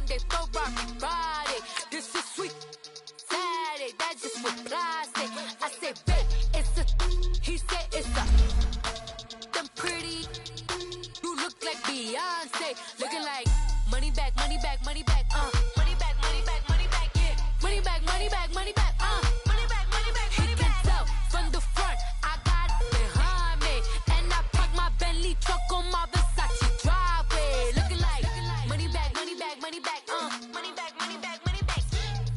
Monday for Rocky Friday. This is sweet Saturday. That's just what Ply say. I say, babe, it's a. He said it's a. Them pretty. You look like Beyonce. Looking like money back, money back, money back. Money back, money back, money back. Yeah. Money back, money back, money back. Money back, money back, money back. He can tell from the front. I got it behind me, and I park my Bentley truck on my Versace driveway. Looking like money back, money back, money back. Money back, money back, money back.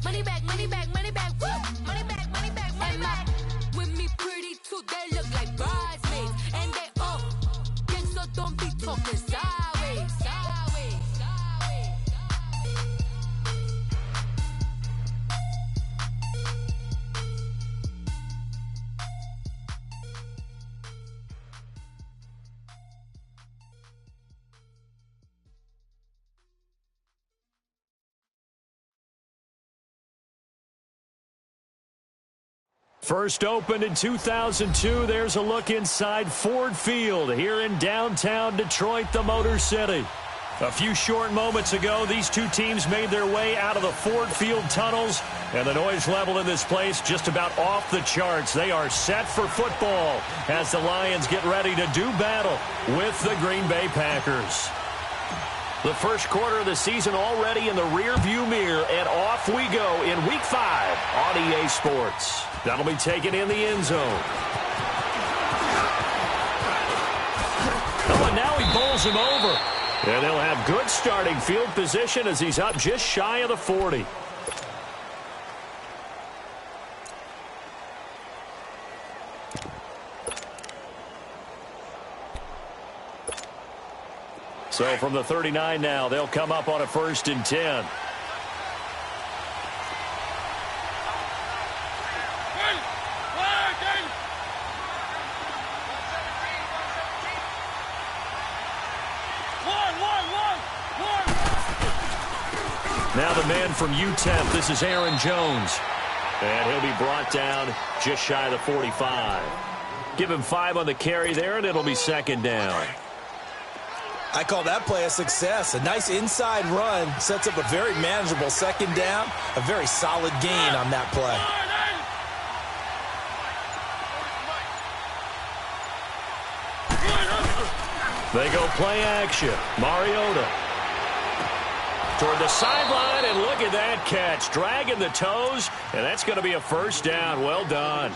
Money back, money back, money back. Woo! Money back, money back, money back. With me pretty too, they look like bridesmaids, and they all gang, so don't be talking sideways, sideways, sideways. First opened in 2002, there's a look inside Ford Field here in downtown Detroit, the Motor City. A few short moments ago, these two teams made their way out of the Ford Field tunnels, and the noise level in this place just about off the charts. They are set for football as the Lions get ready to do battle with the Green Bay Packers. The first quarter of the season already in the rearview mirror, and off we go in Week 5 on EA Sports. That'll be taken in the end zone. Oh, and now he bowls him over. And they'll have good starting field position as he's up just shy of the 40. So from the 39 now, they'll come up on a 1st and 10. Now the man from UTEP, this is Aaron Jones. And he'll be brought down just shy of the 45. Give him 5 on the carry there, and it'll be 2nd down. I call that play a success. A nice inside run sets up a very manageable 2nd down. A very solid gain on that play. They go play action. Mariota toward the sideline, and look at that catch. Dragging the toes, and that's going to be a 1st down. Well done.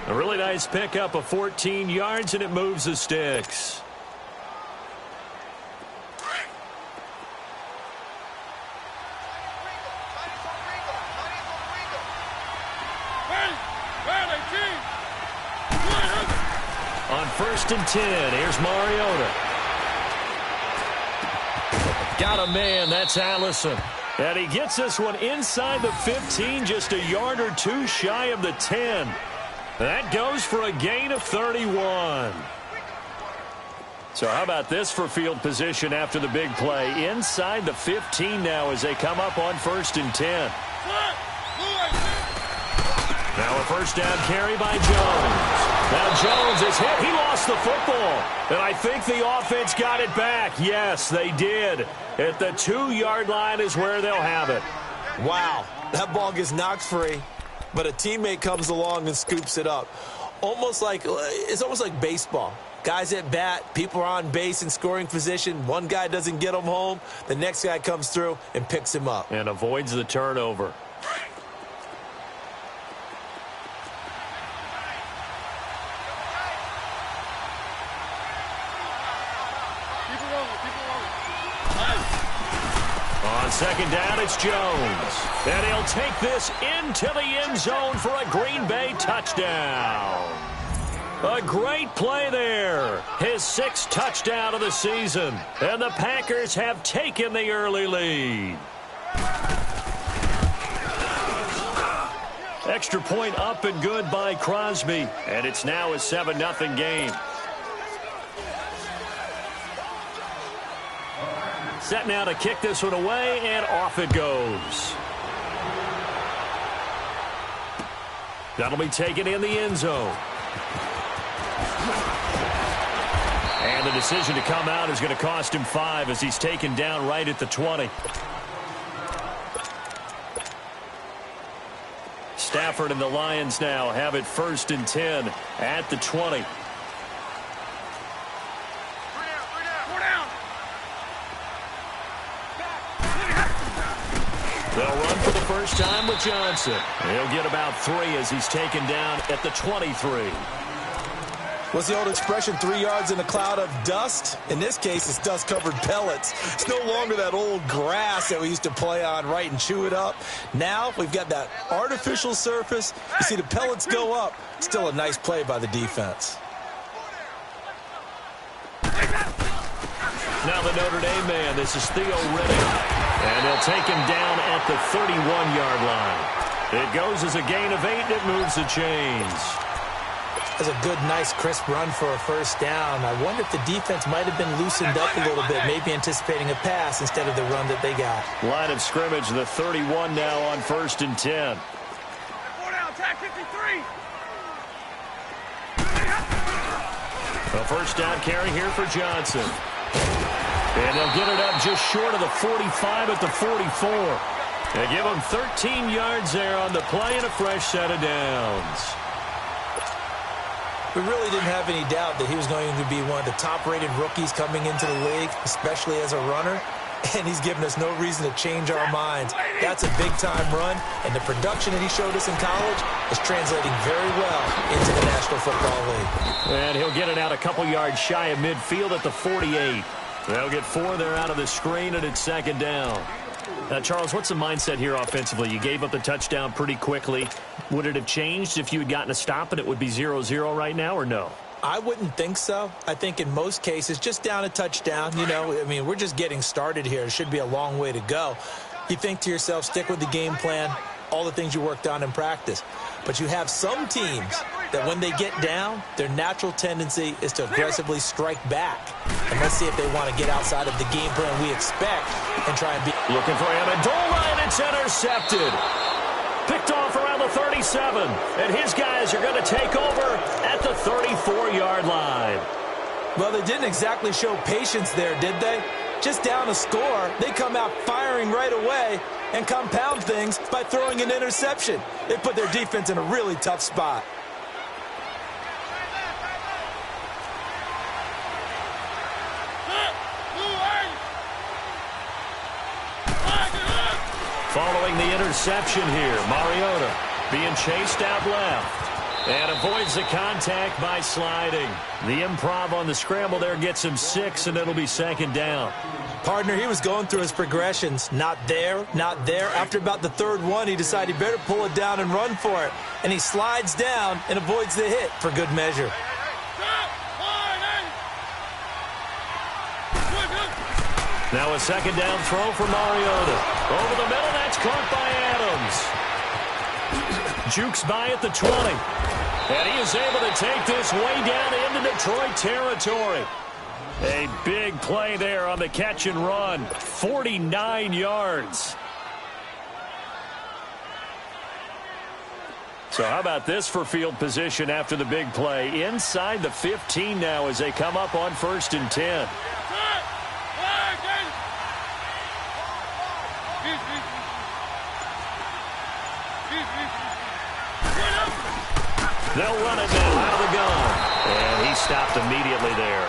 A really nice pickup of 14 yards, and it moves the sticks. On 1st and 10, here's Mariota. Got a man, that's Allison. And he gets this one inside the 15, just a yard or two shy of the 10. That goes for a gain of 31. So how about this for field position after the big play? Inside the 15 now as they come up on 1st and 10. Now a 1st down carry by Jones. Now Jones is hit. He lost the football. And I think the offense got it back. Yes, they did. At the 2-yard line is where they'll have it. Wow, that ball gets knocked free, but a teammate comes along and scoops it up. It's almost like baseball. Guys at bat, people are on base in scoring position. One guy doesn't get him home. The next guy comes through and picks him up. And avoids the turnover. On 2nd down, it's Jones. And he'll take this into the end zone for a Green Bay touchdown. A great play there. His 6th touchdown of the season. And the Packers have taken the early lead. Extra point up and good by Crosby. And it's now a 7-0 game. Set now to kick this one away, and off it goes. That'll be taken in the end zone. And the decision to come out is going to cost him 5 as he's taken down right at the 20. Stafford and the Lions now have it 1st and 10 at the 20. They'll run for the first time with Johnson. He'll get about 3 as he's taken down at the 23. What's the old expression, 3 yards in a cloud of dust? In this case, it's dust-covered pellets. It's no longer that old grass that we used to play on, right, and chew it up. Now we've got that artificial surface. You see the pellets go up. Still a nice play by the defense. Now the Notre Dame man, this is Theo Riddick. And he'll take him down at the 31-yard line. It goes as a gain of 8, and it moves the chains. That's a good, nice, crisp run for a first down. I wonder if the defense might have been loosened up a little bit, maybe anticipating a pass instead of the run that they got. Line of scrimmage, the 31 now on 1st and 10. 4 down, attack 53. A first down carry here for Johnson. And they'll get it up just short of the 45 at the 44. They give him 13 yards there on the play and a fresh set of downs. We really didn't have any doubt that he was going to be one of the top-rated rookies coming into the league, especially as a runner. And he's given us no reason to change our minds. That's a big-time run, and the production that he showed us in college is translating very well into the National Football League. And he'll get it out a couple yards shy of midfield at the 48. They'll get 4 there out of the screen, and it's 2nd down. Now, Charles, what's the mindset here offensively? You gave up the touchdown pretty quickly. Would it have changed if you had gotten a stop and it would be 0-0 right now, or no? I wouldn't think so. I think in most cases, just down a touchdown, you know, I mean, we're just getting started here. It should be a long way to go. You think to yourself, stick with the game plan, all the things you worked on in practice. But you have some teams that when they get down, their natural tendency is to aggressively strike back. And let's see if they want to get outside of the game plan we expect and try and be... Looking for Amendola, and it's intercepted. Picked off around the 37. And his guys are going to take over at the 34-yard line. Well, they didn't exactly show patience there, did they? Just down a score, they come out firing right away and compound things by throwing an interception. They put their defense in a really tough spot. Following the interception here, Mariota being chased out left. And avoids the contact by sliding. The improv on the scramble there gets him 6, and it'll be 2nd down. Partner, he was going through his progressions. Not there, not there. After about the 3rd one, he decided he better pull it down and run for it. And he slides down and avoids the hit for good measure. Now a 2nd down throw for Mariota. Over the middle, that's caught by Adams. Jukes by at the 20. And he is able to take this way down into Detroit territory. A big play there on the catch and run. 49 yards. So how about this for field position after the big play? Inside the 15 now as they come up on 1st and 10. They'll run it now out of the gun. And he stopped immediately there.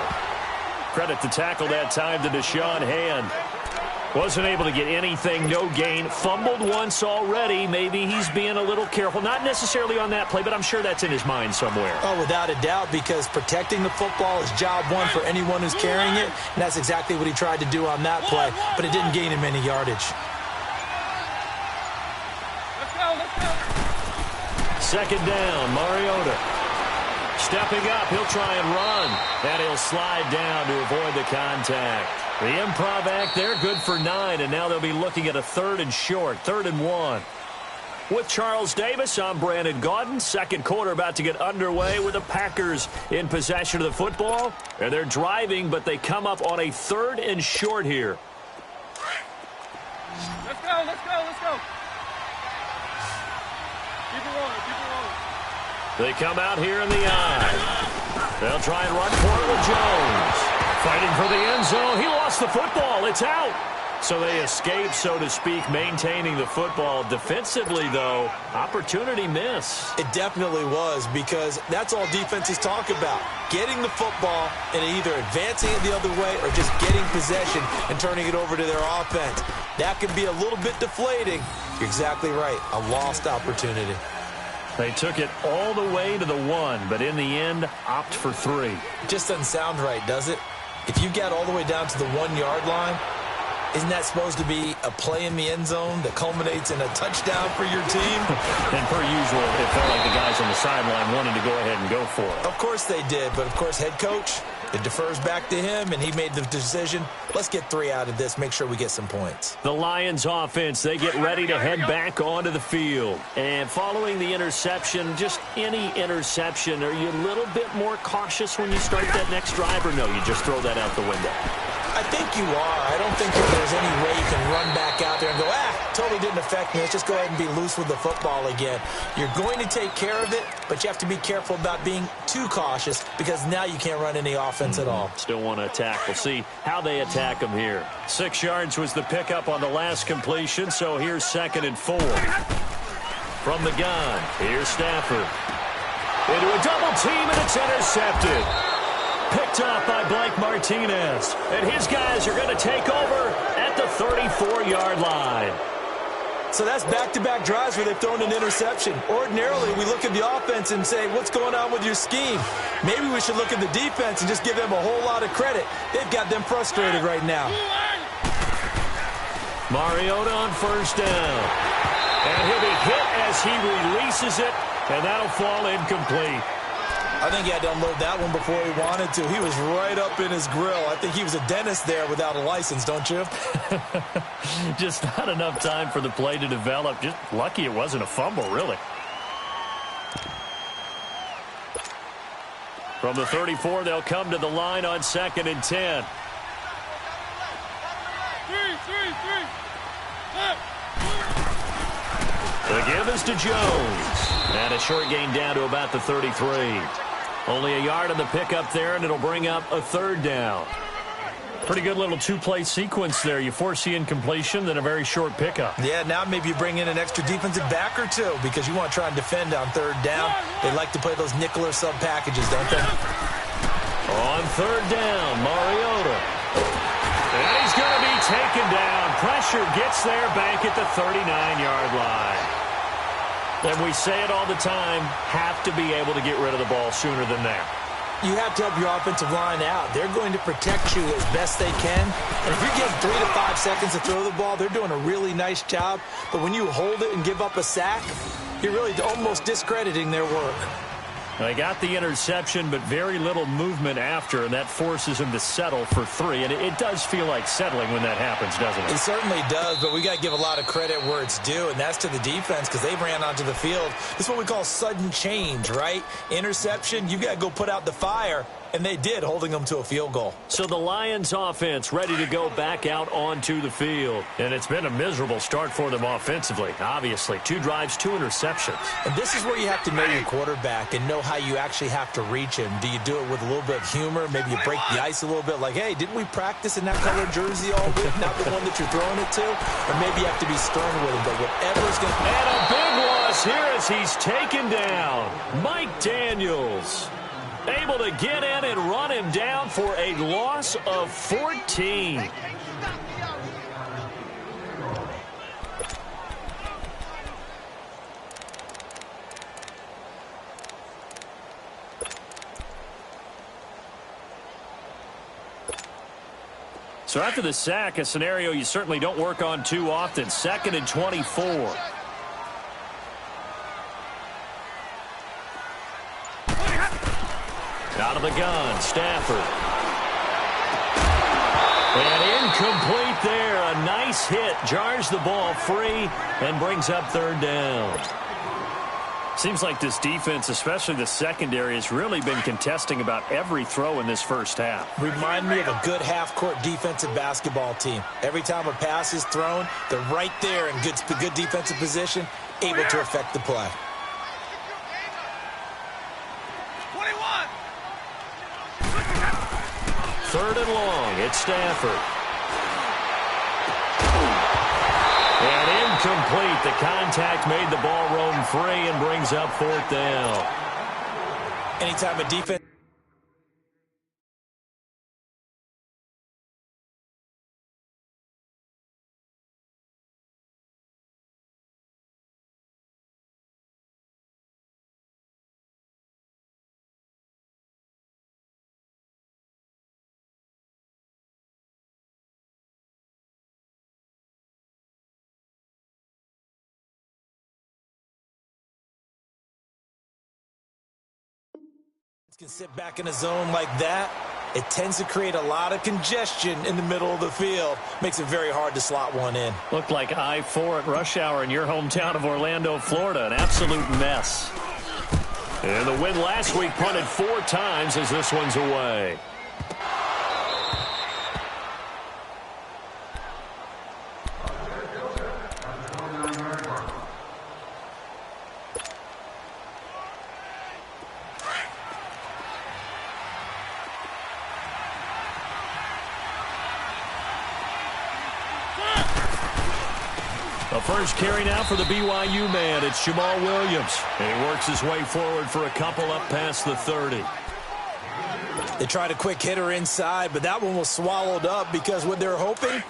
Credit the tackle that time to Deshaun Hand. Wasn't able to get anything, no gain. Fumbled once already. Maybe he's being a little careful. Not necessarily on that play, but I'm sure that's in his mind somewhere. Oh, without a doubt, because protecting the football is job one for anyone who's carrying it. And that's exactly what he tried to do on that play, but it didn't gain him any yardage. Second down, Mariota. Stepping up, he'll try and run. And he'll slide down to avoid the contact. The improv act there, good for 9. And now they'll be looking at a 3rd and short, 3rd and 1. With Charles Davis, I'm Brandon Gaudin. Second quarter about to get underway with the Packers in possession of the football. And they're driving, but they come up on a 3rd and short here. Let's go, let's go, let's go. Keep it rolling, keep it rolling. They come out here in the eye. They'll try and run for it with Jones. Fighting for the end zone. He lost the football. It's out. So they escape, so to speak, maintaining the football. Defensively, though, opportunity miss. It definitely was, because that's all defenses talk about. Getting the football and either advancing it the other way or just getting possession and turning it over to their offense. That can be a little bit deflating. You're exactly right. A lost opportunity. They took it all the way to the 1, but in the end, opt for 3. It just doesn't sound right, does it? If you get all the way down to the 1-yard line, isn't that supposed to be a play in the end zone that culminates in a touchdown for your team? And per usual, it felt like the guys on the sideline wanted to go ahead and go for it. Of course they did, but of course head coach, it defers back to him, and he made the decision. Let's get 3 out of this, make sure we get some points. The Lions offense, they get ready to head back onto the field. And following the interception, just any interception, are you a little bit more cautious when you start that next drive, or no, you just throw that out the window? I think you are. I don't think that there's any way you can run back out there and go, totally didn't affect me. Let's just go ahead and be loose with the football again. You're going to take care of it, but you have to be careful about being too cautious, because now you can't run any offense at all. Still want to attack. We'll see how they attack them here. 6 yards was the pickup on the last completion, so here's 2nd and 4. From the gun, here's Stafford. Into a double team, and it's intercepted. Picked up by Blake Martinez. And his guys are going to take over at the 34-yard line. So that's back-to-back drives where they've thrown an interception. Ordinarily, we look at the offense and say, what's going on with your scheme? Maybe we should look at the defense and just give them a whole lot of credit. They've got them frustrated right now. Mariota on 1st down. And he'll be hit as he releases it, and that'll fall incomplete. I think he had to unload that one before he wanted to. He was right up in his grill. I think he was a dentist there without a license, don't you? Just not enough time for the play to develop. Just lucky it wasn't a fumble, really. From the 34, they'll come to the line on 2nd and 10. The give is to Jones. And a short gain down to about the 33. Only a yard on the pickup there, and it'll bring up a 3rd down. Pretty good little 2-play sequence there. You foresee incompletion, then a very short pickup. Yeah, now maybe you bring in an extra defensive back or 2 because you want to try and defend on 3rd down. They like to play those nickel or sub packages, don't they? On 3rd down, Mariota. And he's going to be taken down. Pressure gets there back at the 39-yard line. And we say it all the time, have to be able to get rid of the ball sooner than that. You have to help your offensive line out. They're going to protect you as best they can. And if you're getting 3 to 5 seconds to throw the ball, they're doing a really nice job. But when you hold it and give up a sack, you're really almost discrediting their work. They got the interception, but very little movement after, and that forces them to settle for 3. And it does feel like settling when that happens, doesn't it? It certainly does, but we got to give a lot of credit where it's due, and that's to the defense, because they ran onto the field. This is what we call sudden change, right? Interception, you got to go put out the fire. And they did, holding them to a field goal. So the Lions offense ready to go back out onto the field. And it's been a miserable start for them offensively. Obviously, 2 drives, 2 interceptions. And this is where you have to know your quarterback and know how you actually have to reach him. Do you do it with a little bit of humor? Maybe you break the ice a little bit like, hey, didn't we practice in that color jersey all week? Not the one that you're throwing it to? Or maybe you have to be stern with him. But whatever's going to... And a big loss here as he's taken down. Mike Daniels able to get in and run him down for a loss of 14. So after the sack, a scenario you certainly don't work on too often. 2nd and 24. Out of the gun, Stafford. And incomplete there. A nice hit. Jars the ball free and brings up 3rd down. Seems like this defense, especially the secondary, has really been contesting about every throw in this first half. Remind me of a good half-court defensive basketball team. Every time a pass is thrown, they're right there in good defensive position, able to affect the play. 3rd and long. It's Stafford. incomplete. The contact made the ball roam free and brings up 4th down. Anytime a defense... can sit back in a zone like that, it tends to create a lot of congestion in the middle of the field. Makes it very hard to slot one in. Looked like I-4 at rush hour in your hometown of Orlando, Florida. An absolute mess. And the win last week punted 4 times as this one's away. The first carry now for the BYU man. It's Jamal Williams. And he works his way forward for a couple up past the 30. They tried a quick hitter inside, but that one was swallowed up because what they're hoping,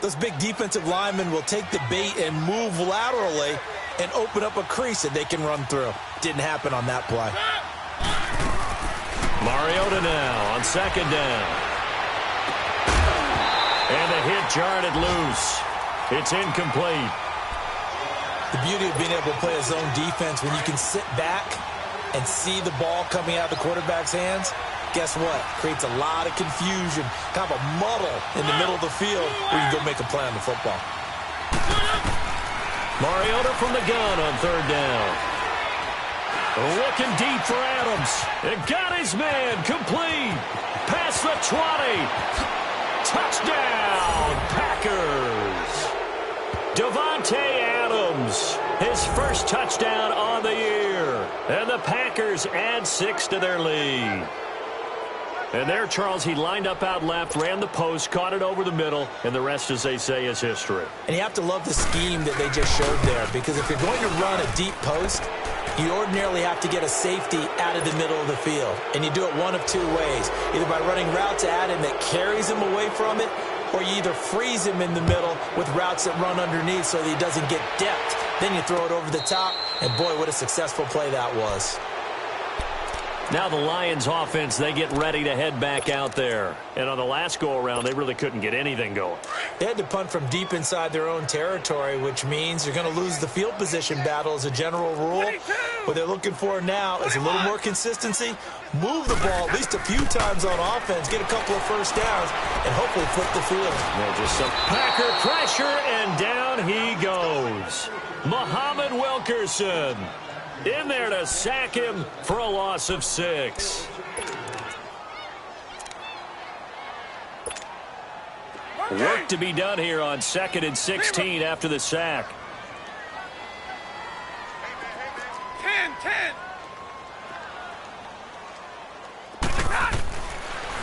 those big defensive linemen will take the bait and move laterally and open up a crease that they can run through. Didn't happen on that play. Mariota now on 2nd down. And the hit jarred it loose. It's incomplete. The beauty of being able to play a zone defense when you can sit back and see the ball coming out of the quarterback's hands, guess what? Creates a lot of confusion, kind of a muddle in the middle of the field where you go make a play on the football. Mariota from the gun on 3rd down. Looking deep for Adams. It got his man complete. Past the 20. Touchdown, Packers. Davante Adams, his first touchdown on the year. And the Packers add 6 to their lead. And there, Charles, he lined up out left, ran the post, caught it over the middle, and the rest, as they say, is history. And you have to love the scheme that they just showed there, because if you're going to run a deep post, you ordinarily have to get a safety out of the middle of the field. And you do it one of 2 ways, either by running routes at him that carries him away from it, or you either freeze him in the middle with routes that run underneath so that he doesn't get depth. Then you throw it over the top, and boy, what a successful play that was. Now the Lions offense, they get ready to head back out there. And on the last go-around, they really couldn't get anything going. They had to punt from deep inside their own territory, which means you're going to lose the field position battle as a general rule. What they're looking for now is a little more consistency, move the ball at least a few times on offense, get a couple of first downs, and hopefully flip the field. Well, just some Packer pressure, and down he goes. Muhammad Wilkerson in there to sack him for a loss of 6. Work to be done here on 2nd and 16 after the sack. 10.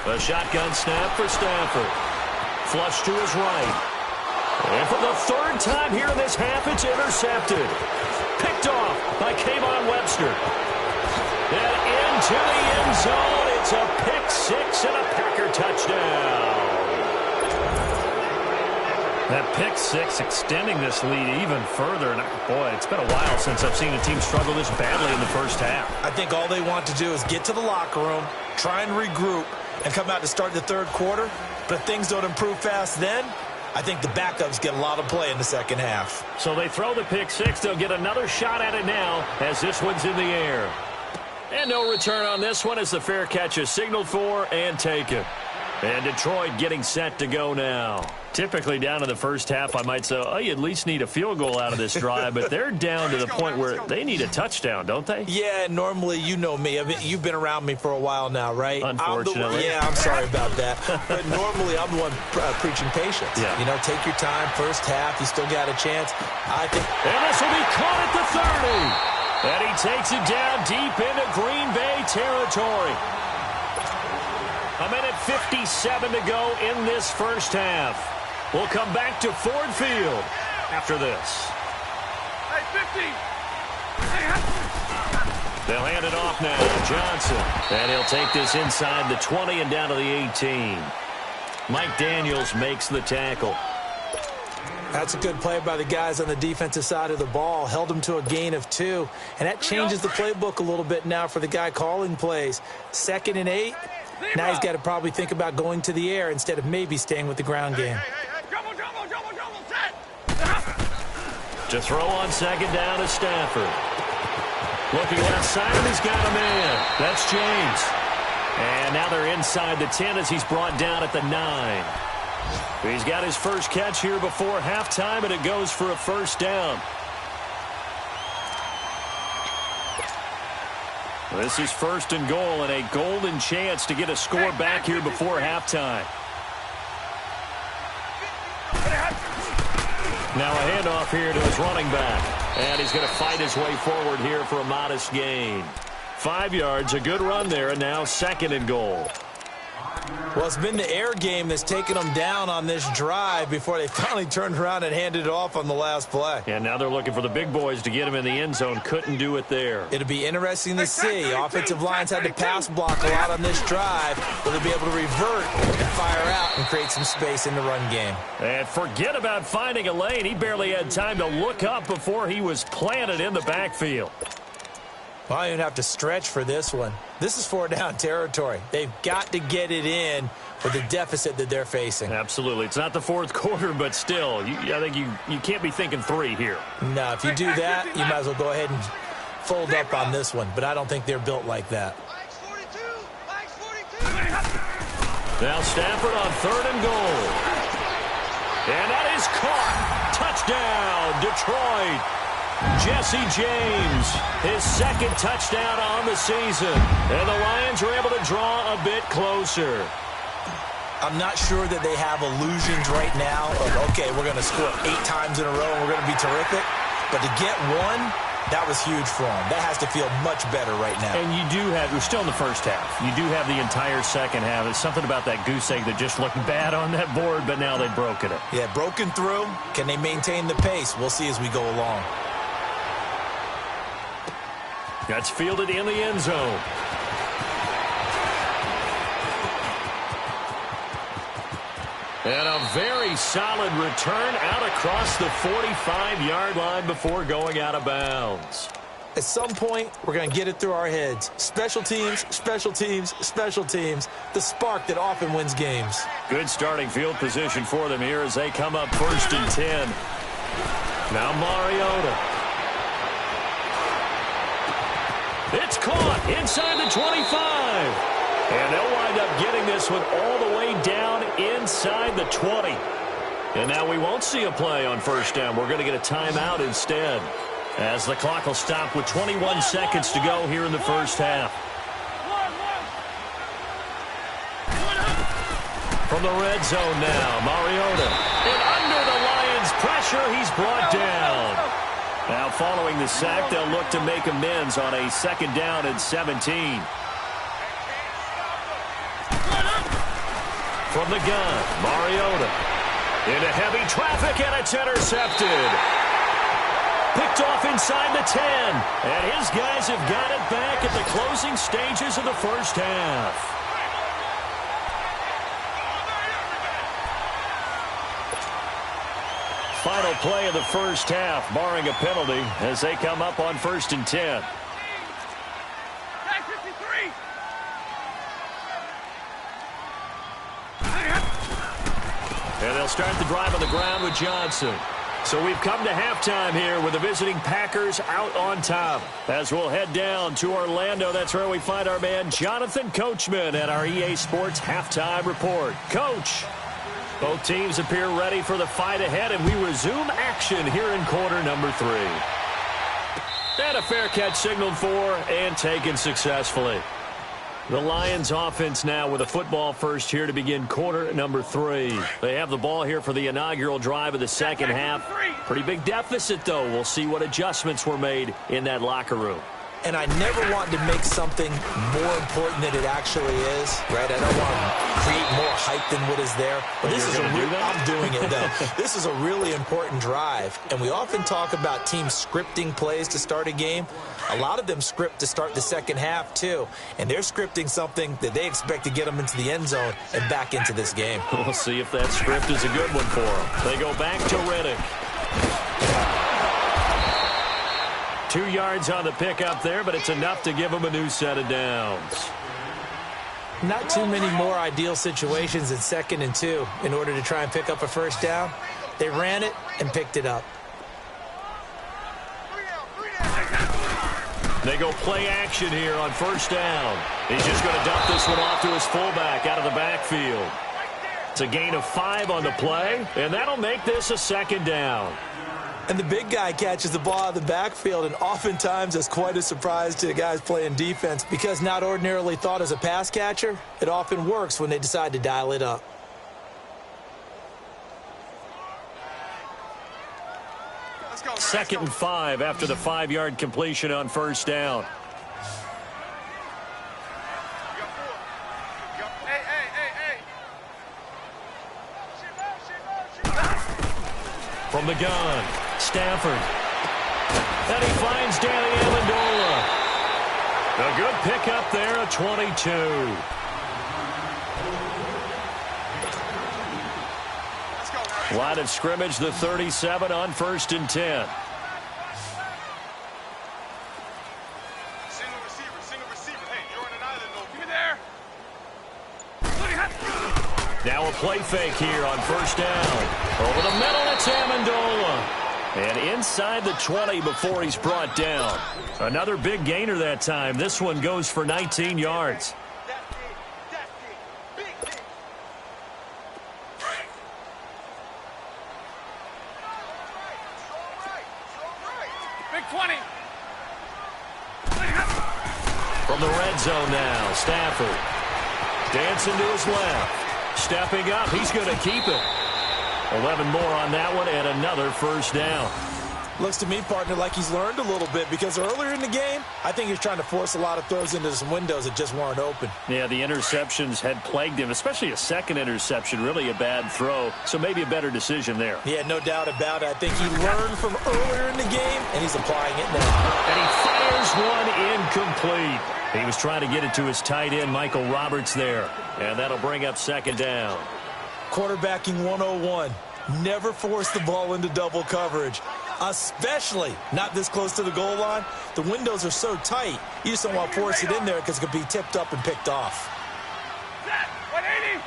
A shotgun snap for Stafford. Flush to his right. And for the 3rd time here in this half, it's intercepted. Picked off by Kayvon Webster. And into the end zone. It's a pick 6 and a Packer touchdown. That pick 6 extending this lead even further. And boy, it's been a while since I've seen a team struggle this badly in the first half. I think all they want to do is get to the locker room, try and regroup, and come out to start the 3rd quarter. But if things don't improve fast then, I think the backups get a lot of play in the second half. So they throw the pick 6. They'll get another shot at it now as this one's in the air. And no return on this one as the fair catch is signaled for and taken. And Detroit getting set to go now. Typically down in the first half, I might say, oh, you at least need a field goal out of this drive. But they're down to the point where they need a touchdown, don't they? Yeah, normally, you know me. You've been around me for a while now, right? Unfortunately. I'm sorry about that. But normally, I'm the one preaching patience. Yeah. You know, take your time. First half, you still got a chance. I think. And this will be caught at the 30. And he takes it down deep into Green Bay territory. A minute 57 to go in this first half. We'll come back to Ford Field after this. They'll hand it off now. Johnson. And he'll take this inside the 20 and down to the 18. Mike Daniels makes the tackle. That's a good play by the guys on the defensive side of the ball. Held him to a gain of 2. And that changes the playbook a little bit now for the guy calling plays. 2nd and 8. Now he's got to probably think about going to the air instead of maybe staying with the ground game. To throw on 2nd down is Stafford. Looking left side, and he's got a man. That's James. And now they're inside the 10 as he's brought down at the 9. He's got his first catch here before halftime, and it goes for a first down. This is 1st and goal, and a golden chance to get a score back here before halftime. Now a handoff here to his running back. And he's going to fight his way forward here for a modest gain. 5 yards, a good run there, and now 2nd and goal. Well, it's been the air game that's taken them down on this drive before they finally turned around and handed it off on the last play. And now they're looking for the big boys to get him in the end zone. Couldn't do it there. It'll be interesting to see. Offensive lines had to pass block a lot on this drive. Will they be able to revert and fire out and create some space in the run game? And forget about finding a lane. He barely had time to look up before he was planted in the backfield. Well, I don't even have to stretch for this one. This is 4-down territory. They've got to get it in with the deficit that they're facing. Absolutely. It's not the 4th quarter, but still, I think you can't be thinking 3 here. No, if you do that, you might as well go ahead and fold up on this one. But I don't think they're built like that. Now Stafford on 3rd and goal. And that is caught. Touchdown, Detroit. Jesse James, his 2nd touchdown on the season. And the Lions are able to draw a bit closer. I'm not sure that they have illusions right now of, okay, we're going to score 8 times in a row and we're going to be terrific. But to get one, that was huge for them. That has to feel much better right now. And you do have, we're still in the first half. You do have the entire second half. It's something about that goose egg that just looked bad on that board, but now they've broken it. Yeah, broken through. Can they maintain the pace? We'll see as we go along. That's fielded in the end zone. And a very solid return out across the 45-yard line before going out of bounds. At some point, we're going to get it through our heads. Special teams, special teams, special teams. The spark that often wins games. Good starting field position for them here as they come up 1st and 10. Now Mariota. It's caught inside the 25. And they'll wind up getting this one all the way down inside the 20. And now we won't see a play on 1st down. We're going to get a timeout instead, as the clock will stop with 21 seconds to go here in the first half. From the red zone now, Mariota. And under the Lions' pressure, he's brought down. Now following the sack, they'll look to make amends on a 2nd down and 17. From the gun, Mariota. Into heavy traffic, and it's intercepted. Picked off inside the 10. And his guys have got it back at the closing stages of the first half. Final play of the first half, barring a penalty, as they come up on 1st and 10. And they'll start the drive on the ground with Johnson. So we've come to halftime here with the visiting Packers out on top. As we'll head down to Orlando, that's where we find our man Jonathan Coachman at our EA Sports Halftime Report. Coach, both teams appear ready for the fight ahead, and we resume action here in quarter number 3. And a fair catch signaled for and taken successfully. The Lions offense now with a football first here to begin quarter number 3. They have the ball here for the inaugural drive of the second half. Pretty big deficit, though. We'll see what adjustments were made in that locker room. And I never want to make something more important than it actually is, right? I don't want to create more hype than what is there. But this is I'm doing it, though. This is a really important drive. And we often talk about teams scripting plays to start a game. A lot of them script to start the second half, too. And they're scripting something that they expect to get them into the end zone and back into this game. We'll see if that script is a good one for them. They go back to Riddick. 2 yards on the pickup there, but it's enough to give them a new set of downs. Not too many more ideal situations in 2nd and 2 in order to try and pick up a first down. They ran it and picked it up. They go play action here on first down. He's just going to dump this one off to his fullback out of the backfield. It's a gain of 5 on the play, and that'll make this a 2nd down. And the big guy catches the ball out of the backfield, and oftentimes it's quite a surprise to the guys playing defense because not ordinarily thought as a pass catcher, it often works when they decide to dial it up. Let's go. 2nd and 5 after the 5-yard completion on first down. From the gun, Stafford. And he finds Danny Amendola. A good pickup there, a 22. Line of scrimmage, the 37 on 1st and 10. Single receiver. Hey, you're on an island, though. Give me there. Now a play fake here on first down. Over the middle, it's Amendola. And inside the 20 before he's brought down. Another big gainer that time. This one goes for 19 yards. Big 20. From the red zone now, Stafford. Dancing to his left. Stepping up, he's going to keep it. 11 more on that one and another first down. Looks to me, partner, like he's learned a little bit because earlier in the game, I think he's trying to force a lot of throws into some windows that just weren't open. Yeah, the interceptions had plagued him, especially a second interception, really a bad throw. So maybe a better decision there. Yeah, no doubt about it. I think he learned from earlier in the game, and he's applying it now. And he fires one incomplete. He was trying to get it to his tight end, Michael Roberts, there. And that'll bring up 2nd down. Quarterbacking 101. Never force the ball into double coverage, especially not this close to the goal line. The windows are so tight, you just don't want to force it in there because it could be tipped up and picked off. 180.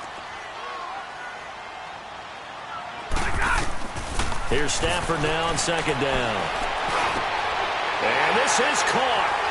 Here's Stafford now on 2nd down. And this is caught.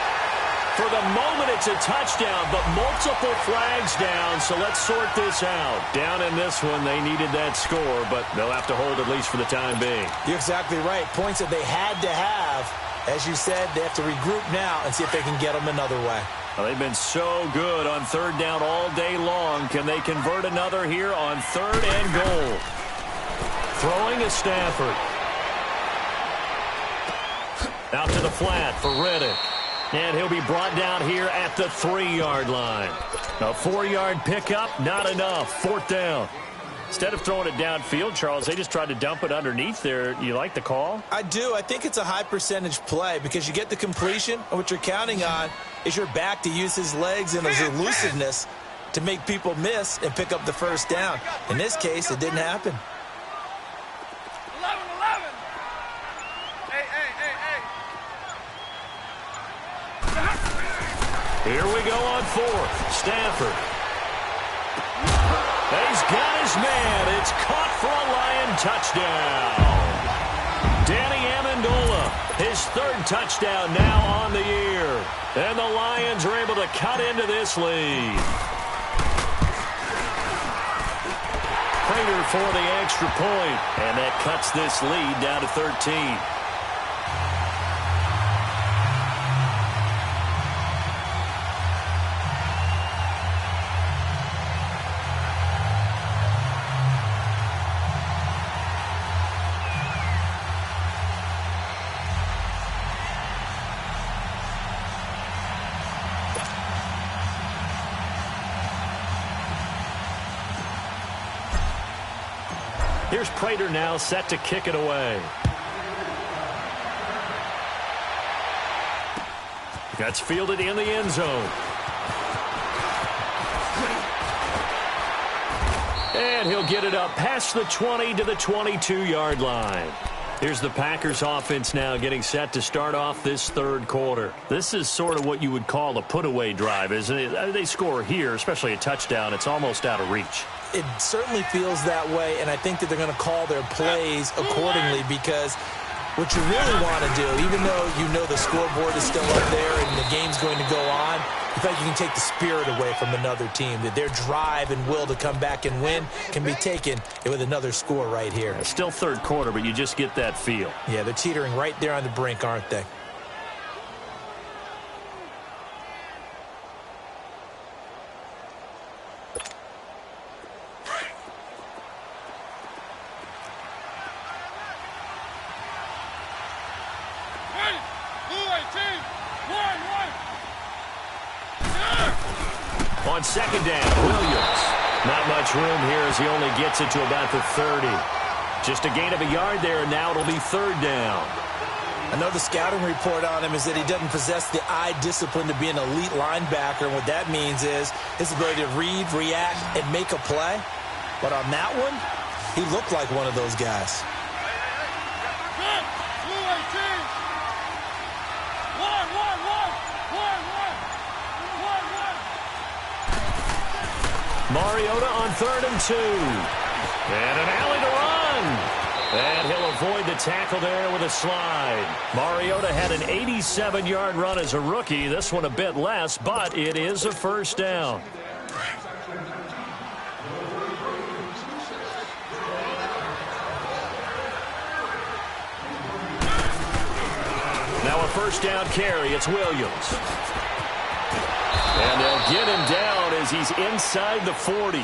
For the moment, it's a touchdown, but multiple flags down, so let's sort this out. Down in this one, they needed that score, but they'll have to hold at least for the time being. You're exactly right. Points that they had to have. As you said, they have to regroup now and see if they can get them another way. Well, they've been so good on 3rd down all day long. Can they convert another here on 3rd and goal? Throwing is Stafford. Out to the flat for Riddick. And he'll be brought down here at the 3-yard line. A 4-yard pickup, not enough. 4th down. Instead of throwing it downfield, Charles, they just tried to dump it underneath there. You like the call? I do. I think it's a high percentage play because you get the completion, and what you're counting on is your back to use his legs and his elusiveness to make people miss and pick up the first down. In this case, it didn't happen. 11. Hey. Here we go on 4th. Stafford. He's got his man. It's caught for a Lion touchdown. Danny Amendola, his 3rd touchdown now on the year. And the Lions are able to cut into this lead. Prater for the extra point, and that cuts this lead down to 13. Here's Prater now set to kick it away. That's fielded in the end zone. And he'll get it up past the 20 to the 22-yard line. Here's the Packers offense now getting set to start off this third quarter. This is sort of what you would call a put-away drive, isn't it? They score here, especially a touchdown. It's almost out of reach. It certainly feels that way, and I think that they're going to call their plays accordingly because what you really want to do, even though you know the scoreboard is still up there and the game's going to go on, in fact, you can take the spirit away from another team. That their drive and will to come back and win can be taken with another score right here. It's still third quarter, but you just get that feel. Yeah, they're teetering right there on the brink, aren't they? On second down, Williams. Not much room here as he only gets it to about the 30. Just a gain of a yard there, and now it'll be third down. I know the scouting report on him is that he doesn't possess the eye discipline to be an elite linebacker, and what that means is his ability to read, react, and make a play. But on that one, he looked like one of those guys. Mariota on 3rd and 2. And an alley to run. And he'll avoid the tackle there with a slide. Mariota had an 87-yard run as a rookie. This one a bit less, but it is a first down. Now a first down carry. It's Williams. And they'll get him down as he's inside the 40.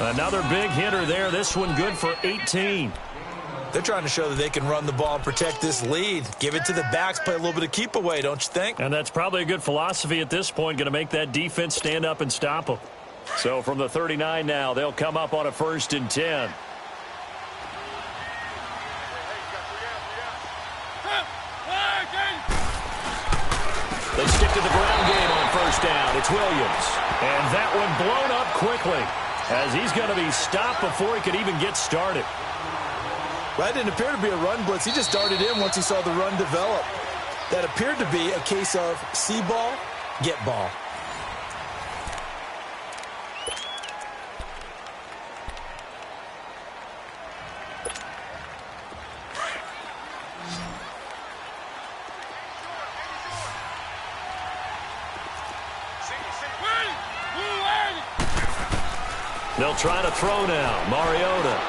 Another big hitter there. This one good for 18. They're trying to show that they can run the ball and protect this lead. Give it to the backs, play a little bit of keep away, don't you think? And that's probably a good philosophy at this point. Going to make that defense stand up and stop them. So from the 39 now, they'll come up on a 1st and 10. They stick to the ground game on first down. It's Williams. And that one blown up quickly as he's going to be stopped before he could even get started. That didn't appear to be a run blitz. He just darted in once he saw the run develop. That appeared to be a case of see ball, get ball. They'll try to throw now. Mariota.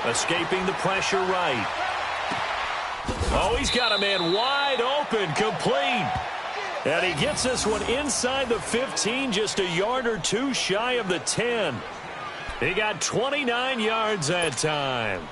Escaping the pressure right. Oh, he's got a man wide open, complete. And he gets this one inside the 15, just a yard or two shy of the 10. He got 29 yards that time.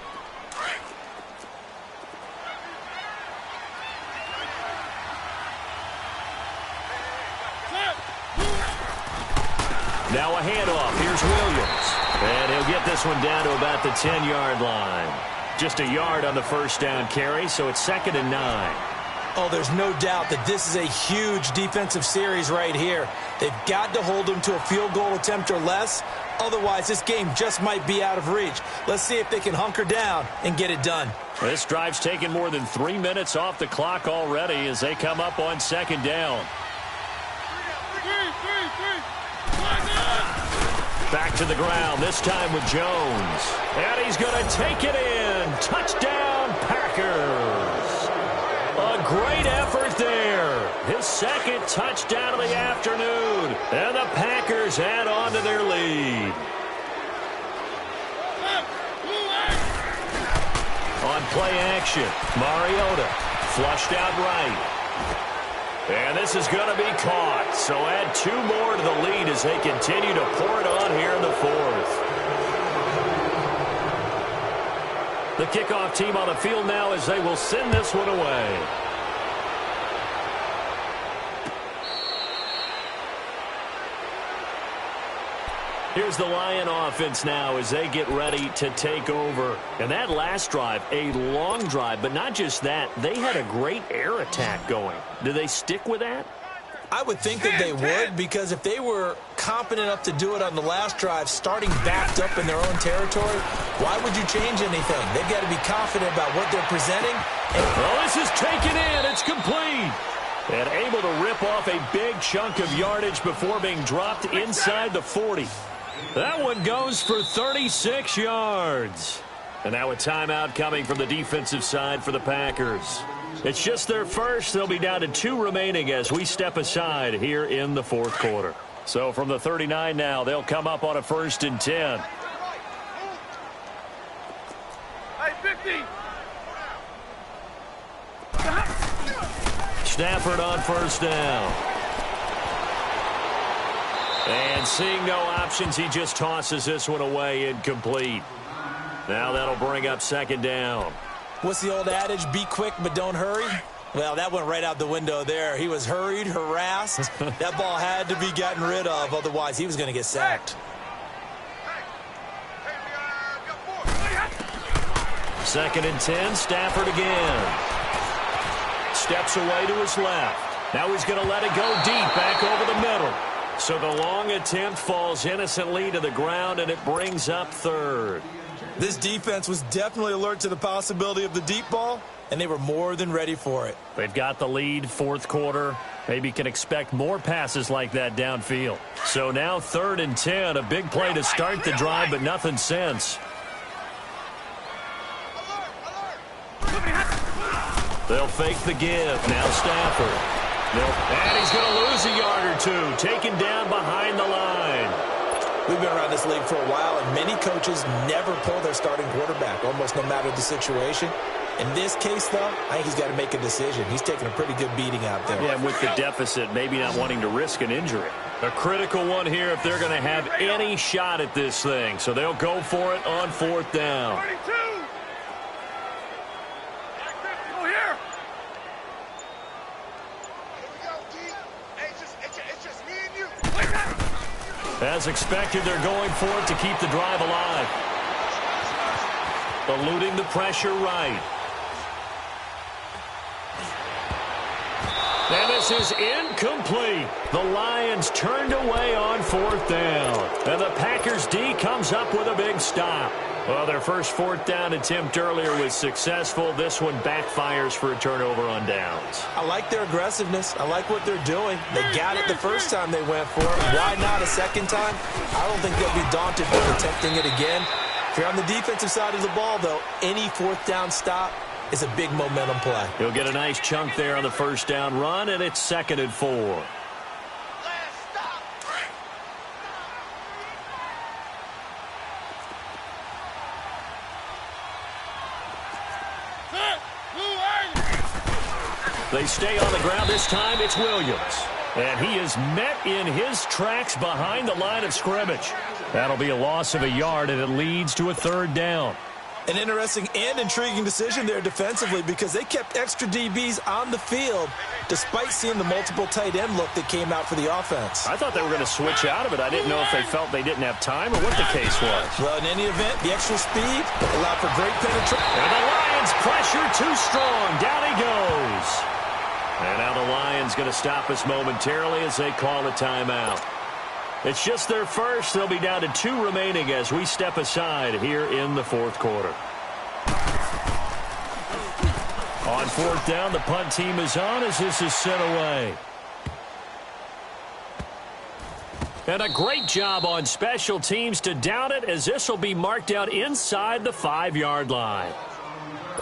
Now a handoff. Here's Williams. And he'll get this one down to about the 10-yard line. Just a yard on the first down carry, so it's 2nd and 9. Oh, there's no doubt that this is a huge defensive series right here. They've got to hold them to a field goal attempt or less. Otherwise, this game just might be out of reach. Let's see if they can hunker down and get it done. This drive's taken more than 3 minutes off the clock already as they come up on 2nd down. Back to the ground, this time with Jones. And he's going to take it in. Touchdown, Packers. A great effort there. His 2nd touchdown of the afternoon. And the Packers add on to their lead. On play action, Mariota flushed out right. And this is going to be caught. So add 2 more to the lead as they continue to pour it on here in the 4th. The kickoff team on the field now as they will send this one away. Here's the Lion offense now as they get ready to take over. And that last drive, a long drive, but not just that. They had a great air attack going. Do they stick with that? I would think that they would, because if they were competent enough to do it on the last drive, starting backed up in their own territory, why would you change anything? They've got to be confident about what they're presenting. Well, this is taken in. It's complete. And able to rip off a big chunk of yardage before being dropped inside the 40. That one goes for 36 yards. And now a timeout coming from the defensive side for the Packers. It's just their first. They'll be down to 2 remaining as we step aside here in the fourth quarter. So from the 39 now, they'll come up on a 1st and 10. Hey, 50. Stafford on 1st down. And seeing no options, he just tosses this one away incomplete. Now that'll bring up 2nd down. What's the old adage? Be quick, but don't hurry. Well, that went right out the window there. He was hurried, harassed. That ball had to be gotten rid of. Otherwise, he was going to get sacked. 2nd and 10, Stafford again. Steps away to his left. Now he's going to let it go deep back over the middle. So the long attempt falls innocently to the ground, and it brings up 3rd. This defense was definitely alert to the possibility of the deep ball, and they were more than ready for it. They've got the lead, 4th quarter. Maybe can expect more passes like that downfield. So now 3rd and 10, a big play to start the drive, but nothing since. They'll fake the give. Now Stafford. And he's going to lose a yard or 2, taken down behind the line. We've been around this league for a while, and many coaches never pull their starting quarterback, almost no matter the situation. In this case, though, I think he's got to make a decision. He's taking a pretty good beating out there. Yeah, with the deficit, maybe not wanting to risk an injury. A critical one here if they're going to have any shot at this thing. So they'll go for it on 4th down. 32. Go here. As expected, they're going for it to keep the drive alive. Eluding the pressure right. And this is incomplete. The Lions turned away on 4th down. And the Packers D comes up with a big stop. Well, their first 4th down attempt earlier was successful. This one backfires for a turnover on downs. I like their aggressiveness. I like what they're doing. They got it the first time they went for it. Why not a second time? I don't think they'll be daunted by attempting it again. If you're on the defensive side of the ball, though, any 4th down stop is a big momentum play. He'll get a nice chunk there on the 1st down run, and it's 2nd and 4. They stay on the ground. This time it's Williams. And he is met in his tracks behind the line of scrimmage. That'll be a loss of a yard, and it leads to a 3rd down. An interesting and intriguing decision there defensively, because they kept extra DBs on the field despite seeing the multiple tight end look that came out for the offense. I thought they were going to switch out of it. I didn't know if they felt they didn't have time or what the case was. Well, in any event, the extra speed allowed for great penetration. And the Lions pressure too strong. Down he goes. And now the Lions going to stop us momentarily as they call a timeout. It's just their first. They'll be down to 2 remaining as we step aside here in the 4th quarter. On 4th down, the punt team is on as this is sent away. And a great job on special teams to down it, as this will be marked out inside the 5-yard line.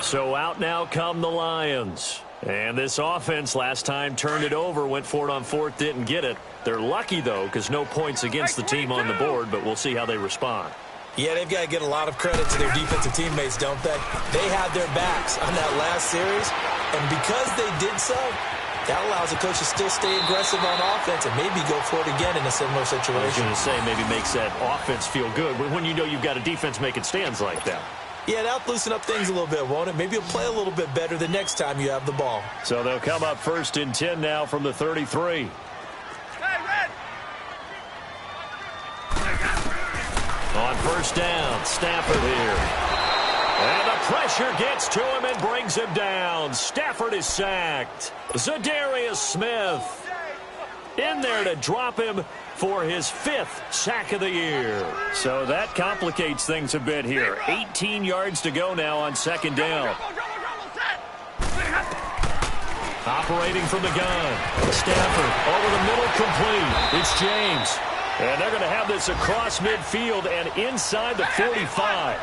So out now come the Lions. And this offense last time turned it over, went for it on 4th, didn't get it. They're lucky, though, because no points against the team on the board, but we'll see how they respond. Yeah, they've got to get a lot of credit to their defensive teammates, don't they? They had their backs on that last series, and because they did so, that allows the coach to still stay aggressive on offense and maybe go for it again in a similar situation. I was going to say, maybe makes that offense feel good when you know you've got a defense making stands like that. Yeah, that'll loosen up things a little bit, won't it? Maybe you'll play a little bit better the next time you have the ball. So they'll come up 1st and 10 now from the 33. Hey, Red! first down. Stafford here. And the pressure gets to him and brings him down. Stafford is sacked. Zadarius Smith in there to drop him for his 5th sack of the year. So that complicates things a bit here. 18 yards to go now on second down. Operating from the gun. Stafford over the middle, complete. It's James. And they're going to have this across midfield and inside the 45.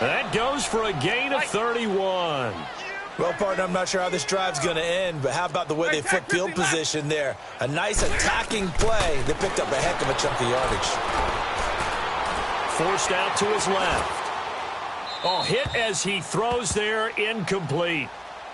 That goes for a gain of 31. Well, partner, I'm not sure how this drive's going to end, but how about the way they flip field position there? A nice attacking play. They picked up a heck of a chunk of yardage. Forced out to his left. Oh, hit as he throws there, incomplete.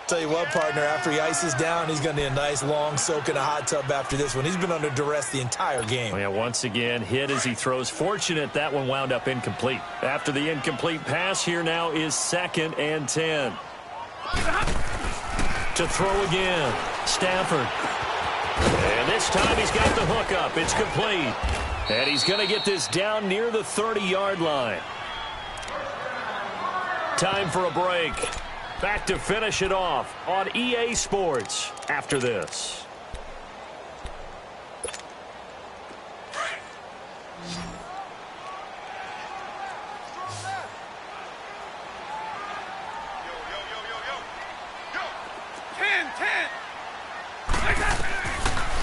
Tell you what, partner, after he ices down, he's going to need a nice long soak in a hot tub after this one. He's been under duress the entire game. Oh, yeah, once again, hit as he throws. Fortunate that one wound up incomplete. After the incomplete pass, here now is 2nd and 10. To throw again, Stafford. And this time he's got the hook up. It's complete. And he's going to get this down near the 30-yard line. Time for a break. Back to finish it off on EA Sports after this.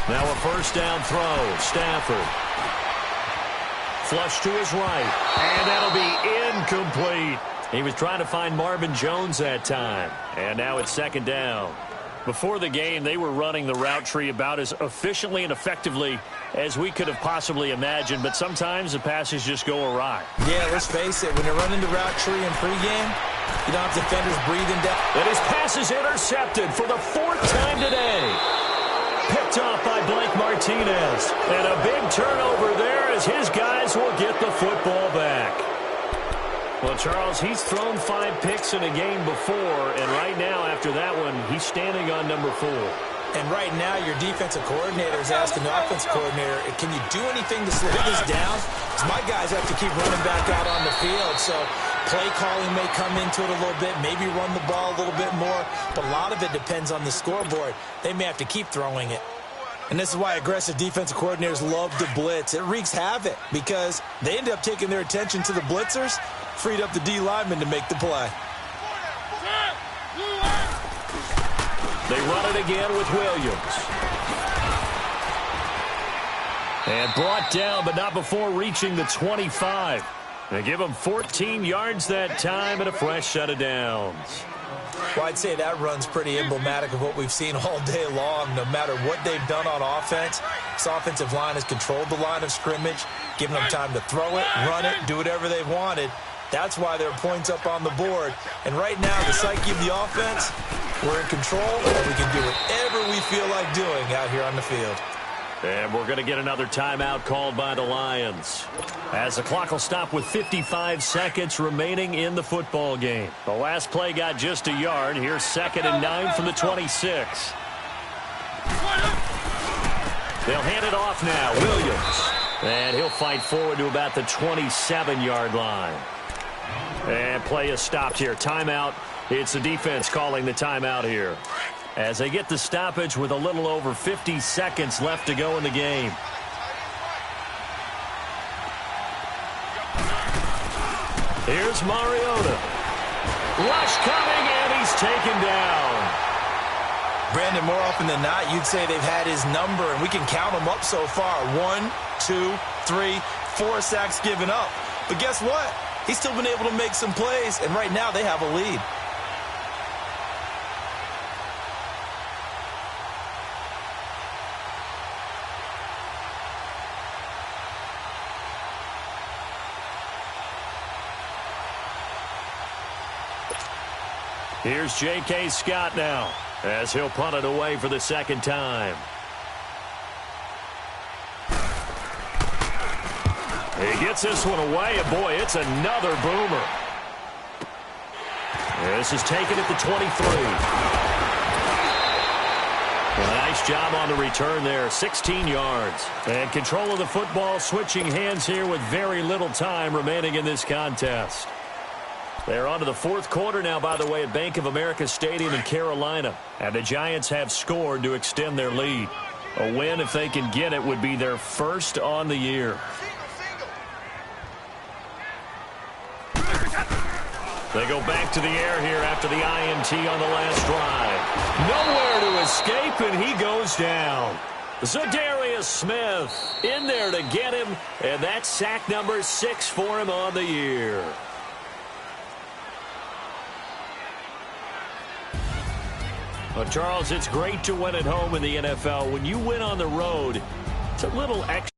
Now a first down throw. Stafford. Flush to his right. And that'll be incomplete. He was trying to find Marvin Jones that time. And now it's 2nd down. Before the game, they were running the route tree about as efficiently and effectively as we could have possibly imagined. But sometimes the passes just go awry. Yeah, let's face it. When you're running the route tree in pregame, you don't have defenders breathing down. And his pass is intercepted for the 4th time today. Picked off by Blake Martinez. And a big turnover there as his guys will get the football back. Well, Charles, he's thrown 5 picks in a game before, and right now, after that one, he's standing on number 4. And right now, your defensive coordinator is asking the offensive coordinator, can you do anything to slow this down? Because my guys have to keep running back out on the field, so play calling may come into it a little bit, maybe run the ball a little bit more, but a lot of it depends on the scoreboard. They may have to keep throwing it. And this is why aggressive defensive coordinators love to blitz. It wreaks havoc because they end up taking their attention to the blitzers, freed up the D lineman to make the play. They run it again with Williams. And brought down, but not before reaching the 25. They give him 14 yards that time and a fresh set of downs. Well, I'd say that run's pretty emblematic of what we've seen all day long. No matter what they've done on offense, this offensive line has controlled the line of scrimmage, given them time to throw it, run it, do whatever they've wanted. That's why there are points up on the board. And right now, the psyche of the offense, we're in control, and we can do whatever we feel like doing out here on the field. And we're going to get another timeout called by the Lions, as the clock will stop with 55 seconds remaining in the football game. The last play got just a yard. Here's 2nd and 9 from the 26. They'll hand it off now. Williams. And he'll fight forward to about the 27-yard line. And play is stopped here. Timeout. It's the defense calling the timeout here, as they get the stoppage with a little over 50 seconds left to go in the game. Here's Mariota. Rush coming, and he's taken down. Brandon, more often than not, you'd say they've had his number, and we can count them up so far. 1, 2, 3, 4 sacks given up. But guess what? He's still been able to make some plays, and right now they have a lead. Here's J.K. Scott now, as he'll punt it away for the 2nd time. He gets this one away, and boy, it's another boomer. This is taken at the 23. Well, nice job on the return there, 16 yards. And control of the football switching hands here with very little time remaining in this contest. They're on to the fourth quarter now, by the way, at Bank of America Stadium in Carolina. And the Giants have scored to extend their lead. A win, if they can get it, would be their first on the year. They go back to the air here after the INT on the last drive. Nowhere to escape, and he goes down. Zadarius Smith in there to get him, and that's sack number 6 for him on the year. Well, Charles, it's great to win at home in the NFL. When you win on the road, it's a little extra.